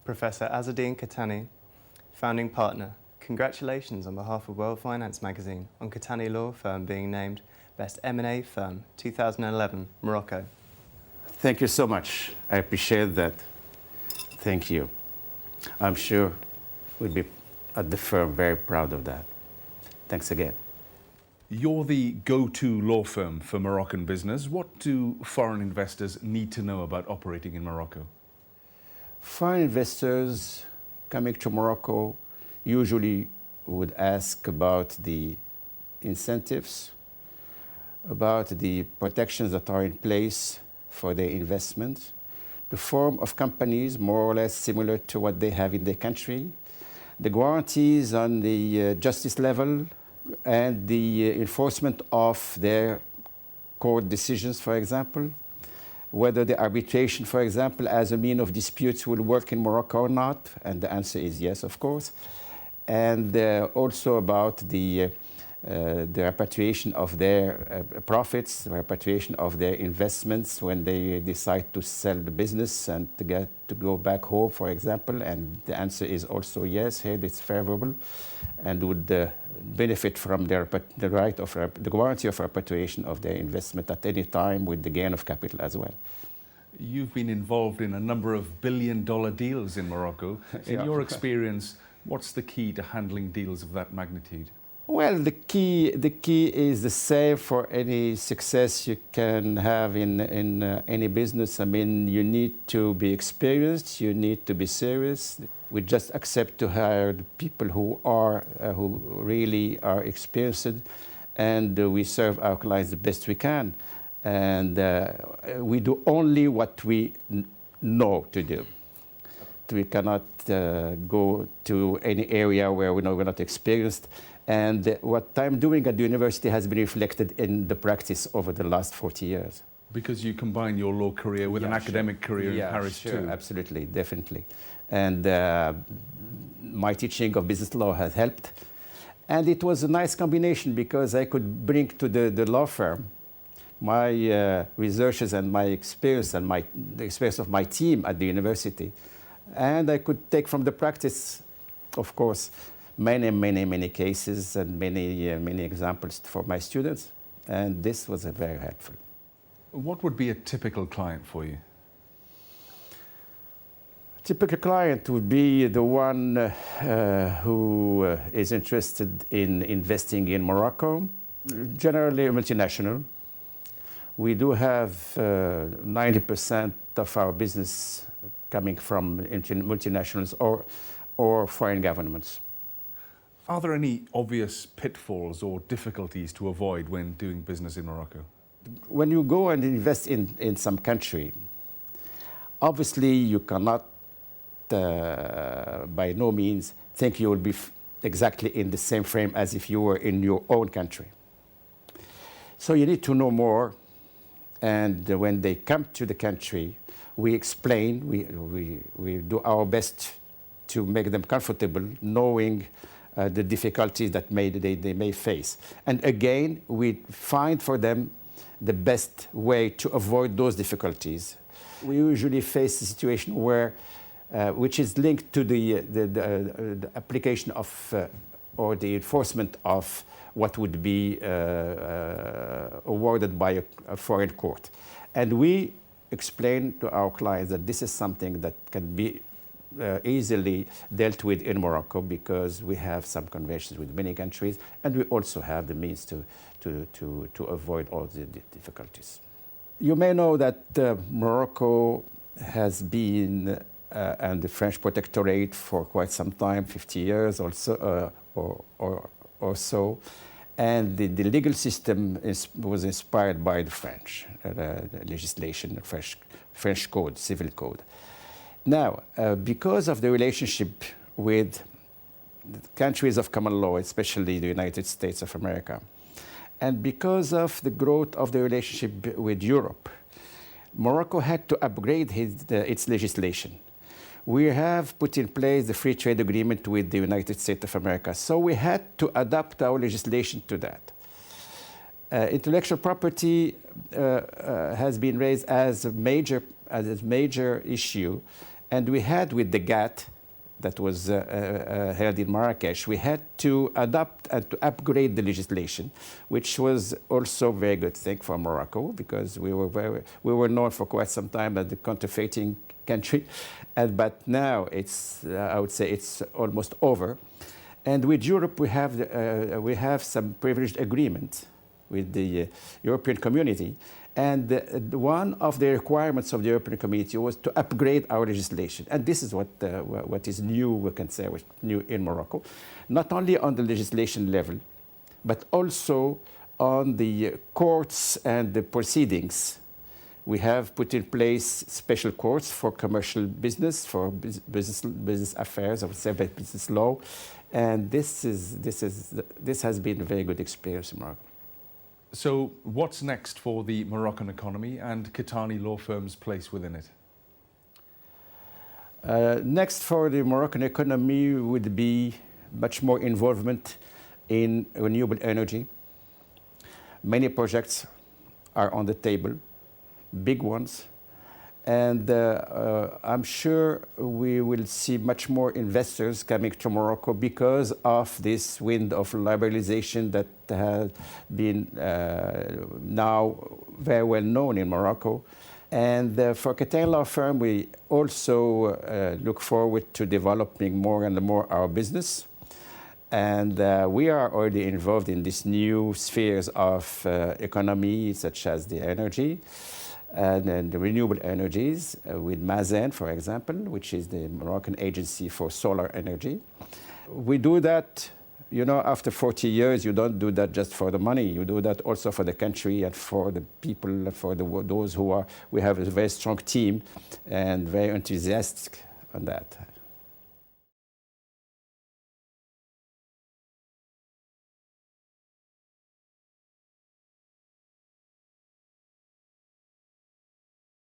Professor Azzedine Kettani, founding partner, congratulations on behalf of World Finance magazine on Kettani Law Firm being named Best M&A Firm 2011, Morocco. Thank you so much. I appreciate that. Thank you. I'm sure we'll be at the firm very proud of that. Thanks again. You're the go-to law firm for Moroccan business. What do foreign investors need to know about operating in Morocco? Foreign investors coming to Morocco usually would ask about the incentives, about the protections that are in place for their investments, the form of companies more or less similar to what they have in their country, the guarantees on the justice level, and the enforcement of their court decisions, for example, whether the arbitration, for example, as a mean of disputes will work in Morocco or not, and the answer is yes, of course, and also about the repatriation of their profits, the repatriation of their investments when they decide to sell the business and to go back home, for example, and the answer is also yes, here it's favorable, and would benefit from the right of the guarantee of repatriation of their investment at any time with the gain of capital as well. You've been involved in a number of billion-dollar deals in Morocco. In your experience, what's the key to handling deals of that magnitude? Well, the key is the same for any success you can have in any business. I mean, you need to be experienced, you need to be serious. We just accept to hire the people who really are experienced, and we serve our clients the best we can. And we do only what we know to do. We cannot go to any area where we know we're not experienced. And what I'm doing at the university has been reflected in the practice over the last 40 years. Because you combine your law career with an academic career in Paris too. Absolutely, definitely. And my teaching of business law has helped. And it was a nice combination because I could bring to the law firm my researches and my experience and the experience of my team at the university. And I could take from the practice, of course, many cases and many examples for my students, and this was very helpful. What would be a typical client for you? A typical client would be the one who is interested in investing in Morocco, generally a multinational. We do have 90% of our business coming from multinationals or foreign governments. Are there any obvious pitfalls or difficulties to avoid when doing business in Morocco? When you go and invest in some country, obviously you cannot, by no means, think you will be exactly in the same frame as if you were in your own country. So you need to know more, and when they come to the country, we explain, we do our best to make them comfortable, knowing the difficulties that they may face. And again, we find for them the best way to avoid those difficulties. We usually face a situation where, which is linked to the application of or the enforcement of what would be awarded by a foreign court. And we explain to our clients that this is something that can be easily dealt with in Morocco because we have some conventions with many countries, and we also have the means to avoid all the difficulties. You may know that Morocco has been under French protectorate for quite some time, 50 years also, or so, and the legal system was inspired by the French legislation, the French code, civil code. Now, because of the relationship with the countries of common law, especially the United States of America, and because of the growth of the relationship with Europe, Morocco had to upgrade its legislation. We have put in place the free trade agreement with the United States of America, so we had to adapt our legislation to that. Intellectual property has been raised as a major issue, And we had with the GATT that was held in Marrakesh, we had to adapt and to upgrade the legislation, which was also a very good thing for Morocco, because we were known for quite some time as the counterfeiting country, but now it's I would say it's almost over. And with Europe, we have some privileged agreement with the European community. And one of the requirements of the European Community was to upgrade our legislation. And this is what is new, we can say, new in Morocco, not only on the legislation level, but also on the courts and the proceedings. We have put in place special courts for commercial business, for business affairs, I would say business law. And this has been a very good experience in Morocco. So what's next for the Moroccan economy and Kettani Law Firm's place within it? Next for the Moroccan economy would be much more involvement in renewable energy. Many projects are on the table, big ones. And I'm sure we will see much more investors coming to Morocco because of this wind of liberalization that has been now very well known in Morocco. And for Kettani Law Firm, we also look forward to developing more and more our business. And we are already involved in these new spheres of economy, such as the energy. And the renewable energies with Mazen, for example, which is the Moroccan agency for solar energy. We do that, you know, after 40 years, you don't do that just for the money. You do that also for the country and for the people, for those who are, we have a very strong team and very enthusiastic on that.